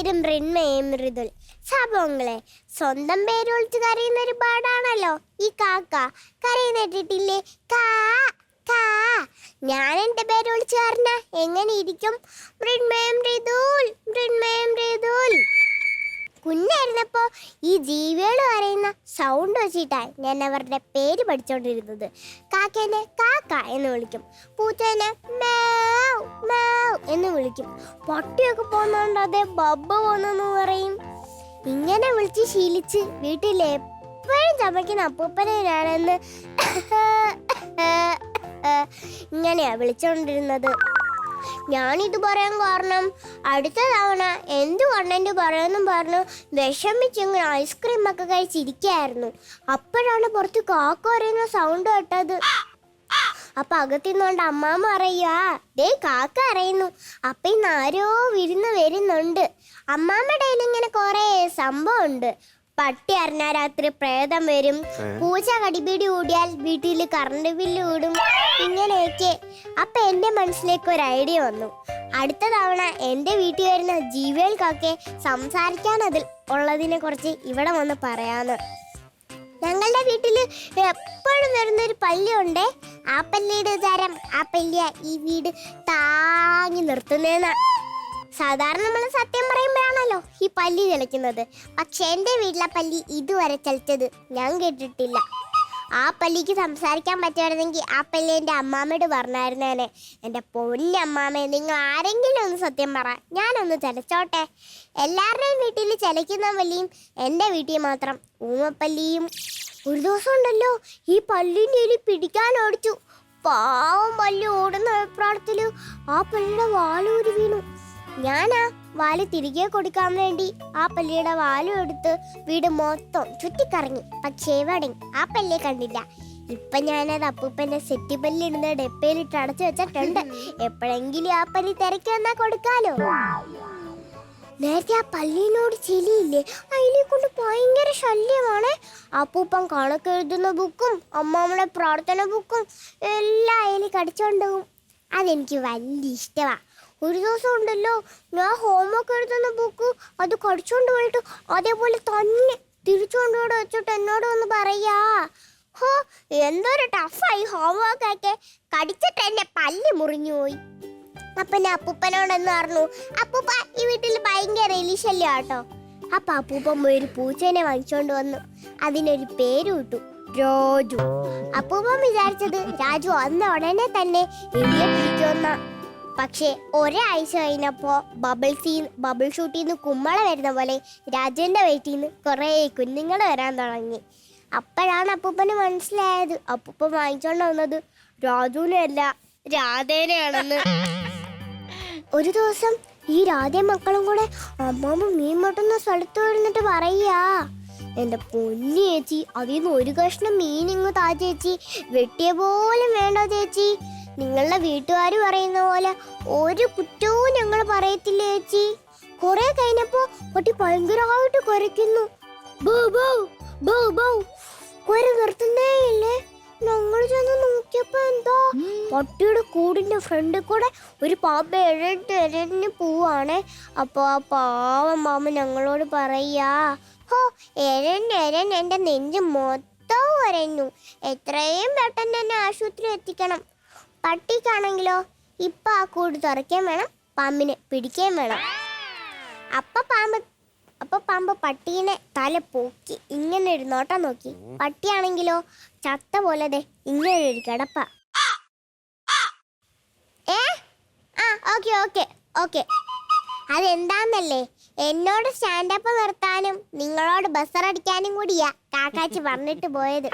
പേര് മൃണ്മയും മൃദുൽ. സംഭവങ്ങളെ സ്വന്തം പേര് വിളിച്ച് കരയുന്ന ഒരു പാടാണല്ലോ ഈ കാക്ക. കരയുന്നിട്ടില്ലേ? കാ കാ. ഞാൻ എൻ്റെ പേര് വിളിച്ച് പറഞ്ഞ എങ്ങനെ ഇരിക്കും? മൃണ്മയും മൃദുൽ, മൃണ്മയും മൃദുൽ. കുഞ്ഞായിരുന്നപ്പോ ഈ ജീവികൾ പറയുന്ന സൗണ്ട് വെച്ചിട്ടാണ് ഞാൻ അവരുടെ പേര് പഠിച്ചോണ്ടിരുന്നത്. കാക്കേനെ കാക്ക എന്ന് വിളിക്കും, പൂച്ചേനെ മാവ് മാവ് എന്ന് വിളിക്കും, പട്ടിയൊക്കെ പോകുന്നോണ്ട് അതേ ബബ്ബ പോന്നെന്ന് പറയും. ഇങ്ങനെ വിളിച്ച് ശീലിച്ച് വീട്ടിൽ എപ്പോഴും ചമയ്ക്കുന്ന അപ്പൂപ്പനെ ഞാനെന്ന് ഇങ്ങനെയാ വിളിച്ചോണ്ടിരുന്നത്. ഞാനിത് പറയാൻ കാരണം അടുത്ത തവണ എന്ത് കണ്ടന്റ് പറയുമെന്നും പറഞ്ഞു വിഷമിച്ചിങ്ങനെ ഐസ്ക്രീം ഒക്കെ കഴിച്ചിരിക്കായിരുന്നു. അപ്പോഴാണ് പുറത്ത് കാക്ക പറയുന്ന സൗണ്ട് കേട്ടത്. അപ്പൊ അകത്തിന്നുകൊണ്ട് അമ്മാമ്മ പറയുക, ദേ കാക്ക അറിയുന്നു, അപ്പൊ ഇന്ന് ആരോ വിരുന്ന് വരുന്നുണ്ട്. അമ്മാമ്മയുടെ കയ്യിൽ ഇങ്ങനെ കുറെ സംഭവം ഉണ്ട്. പട്ടി അറിഞ്ഞാൽ രാത്രി പ്രേതം വരും, പൂച്ച കടിപിടി കൂടിയാൽ വീട്ടിൽ കറണ്ട് ബില്ല് കൂടും, ഇങ്ങനെയൊക്കെ. അപ്പൊ എന്റെ മനസ്സിലേക്ക് ഒരു ഐഡിയ വന്നു. അടുത്ത തവണ എന്റെ വീട്ടിൽ വരുന്ന ജീവികൾക്കൊക്കെ സംസാരിക്കാൻ അതിൽ ഉള്ളതിനെ കുറിച്ച് ഇവിടെ വന്ന് പറയാന്ന്. ഞങ്ങളുടെ വീട്ടിൽ എപ്പോഴും വരുന്നൊരു പല്ലിയുണ്ടേ. ആ പല്ലിയുടെ വിചാരം ആ പല്ലിയ ഈ വീട് താങ്ങി നിർത്തുന്നതെന്നാ. സാധാരണ നമ്മൾ സത്യം പറയുമ്പോഴാണല്ലോ ഈ പല്ലി ചലിക്കുന്നത്. പക്ഷെ എൻ്റെ വീട്ടിലെ പല്ലി ഇതുവരെ ചലിച്ചത് ഞാൻ കേട്ടിട്ടില്ല. ആ പല്ലിക്ക് സംസാരിക്കാൻ പറ്റുമായിരുന്നെങ്കിൽ ആ പല്ലി എൻ്റെ അമ്മാമ്മയോട് പറഞ്ഞായിരുന്നേനെ, എൻ്റെ പൊന്നമ്മാമ്മ നിങ്ങൾ ആരെങ്കിലും ഒന്ന് സത്യം പറ, ഞാനൊന്ന് ചലച്ചോട്ടെ. എല്ലാവരുടെയും വീട്ടിൽ ചലിക്കുന്ന പല്ലിയും എൻ്റെ വീട്ടിൽ മാത്രം ഊമപ്പല്ലിയും. ഒരു ദിവസം ഉണ്ടല്ലോ ഈ പല്ലിൻ്റെ എലി പിടിക്കാൻ ഓടിച്ചു. പാവം പല്ലി ഓടുന്ന അഭിപ്രായത്തിൽ ആ പല്ലിയുടെ വാലൂരി വീണു. ഞാനാ വാല് തിരികെ കൊടുക്കാൻ വേണ്ടി ആ പല്ലിയുടെ വാലും എടുത്ത് വീട് മൊത്തം ചുറ്റിക്കറങ്ങി. പക്ഷേ എവിടെയും ആ പല്ലിയെ കണ്ടില്ല. ഇപ്പൊ ഞാനത് അപ്പൂപ്പന്റെ സെറ്റി പല്ലിടുന്ന ഡപ്പയിലിട്ട് അടച്ചു വെച്ചിട്ടുണ്ട്. എപ്പോഴെങ്കിലും ആ പല്ലി തിരക്കി വന്നാ കൊടുക്കാലോ. നേരത്തെ ആ പല്ലിനോട് ചെലിയില്ലേ, അതിനെ കൊണ്ട് ഭയങ്കര ശല്യമാണ്. അപ്പൂപ്പൻ കണക്കെഴുതുന്ന ബുക്കും അമ്മാമ്മയുടെ പ്രാർത്ഥന ബുക്കും എല്ലാം അതിൽ കടിച്ചോണ്ടാവും. അതെനിക്ക് വലിയ ഇഷ്ടമാണ്. ഒരു ദിവസം ഉണ്ടല്ലോ ഞാൻ ഹോംവർക്ക് എഴുതുന്ന ബുക്ക് അത് കടിച്ചോണ്ട് പോയിട്ട് അതേപോലെ തന്നെ തിരിച്ചുകൊണ്ടോടെ വെച്ചിട്ട് എന്നോട് വന്ന് പറയാ, ഹോ എന്തൊരു ടഫായി ഹോംവർക്കൊക്കെ, കടിച്ചിട്ട് എന്നെ പല്ല് മുറിഞ്ഞു പോയി. അപ്പൊ ഞാൻ അപ്പൂപ്പനോടെന്ന് പറഞ്ഞു, അപ്പൂപ്പ ഈ വീട്ടിൽ ഭയങ്കര എലിശല്യം കേട്ടോ. അപ്പൊ അപ്പൂപ്പൻ പോയി ഒരു പൂച്ചേനെ വാങ്ങിച്ചോണ്ട് വന്നു. അതിനൊരു പേര് കിട്ടു, രാജു. അപ്പൂപ്പൻ വിചാരിച്ചത് രാജു വന്ന ഉടനെ തന്നെ എലിയെ പിടിക്കുമെന്ന. പക്ഷെ ഒരാഴ്ച കഴിഞ്ഞപ്പോ ബബിൾ ഷൂട്ടിൽ നിന്ന് കുമ്മള വരുന്ന പോലെ രാജുവിന്റെ വയറ്റിൽ നിന്ന് കുറെ കുഞ്ഞുങ്ങൾ വരാൻ തുടങ്ങി. അപ്പോഴാണ് അപ്പൂപ്പന് മനസ്സിലായത് അപ്പൂപ്പൻ വാങ്ങിച്ചോണ്ട് വന്നത് രാജുവിനെയല്ല രാധേനെയാണെന്ന്. ഒരു ദിവസം ഈ രാധയും മക്കളും കൂടെ അമ്മാമ്മ മീൻ മുട്ടുന്ന സ്ഥലത്ത് വരുന്നിട്ട് പറയാ, എന്റെ പൊന്നി ചേച്ചി അതിൽ നിന്ന് ഒരു കഷ്ണം മീൻ ഇങ്ങ് താ ചേച്ചി, വെട്ടിയ പോലും വേണ്ട ചേച്ചി. നിങ്ങളുടെ വീട്ടുകാർ പറയുന്ന പോലെ ഒരു കുറ്റവും ഞങ്ങൾ പറയത്തില്ല ചേച്ചി. കുറെ കഴിഞ്ഞപ്പോ പട്ടി ഭയങ്കരമായിട്ട് കുരയ്ക്കുന്നു. കുര നിർത്തുന്നേ ഇല്ലേ. ഞങ്ങൾ ചെന്ന് നോക്കിയപ്പോ എന്താ, പട്ടിയുടെ കൂടിന്റെ ഫ്രണ്ടിൽ കൂടെ ഒരു പാമ്പ് എഴഞ്ഞ് പോവാണേ. അപ്പൊ ആ പാവം പാമ്പ് ഞങ്ങളോട് പറയാ, ഹോ എഴഞ്ഞ് എന്റെ നെഞ്ച് മൊത്തം ഉരഞ്ഞു, എത്രയും പെട്ടെന്ന് എന്നെ ആശുപത്രി എത്തിക്കണം. പട്ടിക്കാണെങ്കിലോ ഇപ്പൊ ആ കൂട് തുറക്കാൻ വേണം, പാമ്പിനെ പിടിക്കാൻ വേണം. അപ്പൊ പാമ്പ് പട്ടീനെ തല പൊക്കി ഇങ്ങനെ ഒരു നോട്ടം നോക്കി. പട്ടിയാണെങ്കിലോ ചത്ത പോലെ ദേ ഇങ്ങനെ ഒരു കിടപ്പ. ഓക്കെ അതെന്താന്നല്ലേ, എന്നോട് സ്റ്റാൻഡപ്പ് നിർത്താനും നിങ്ങളോട് ബസറടിക്കാനും കൂടിയാ കാക്കാച്ചി പറഞ്ഞിട്ട് പോയത്.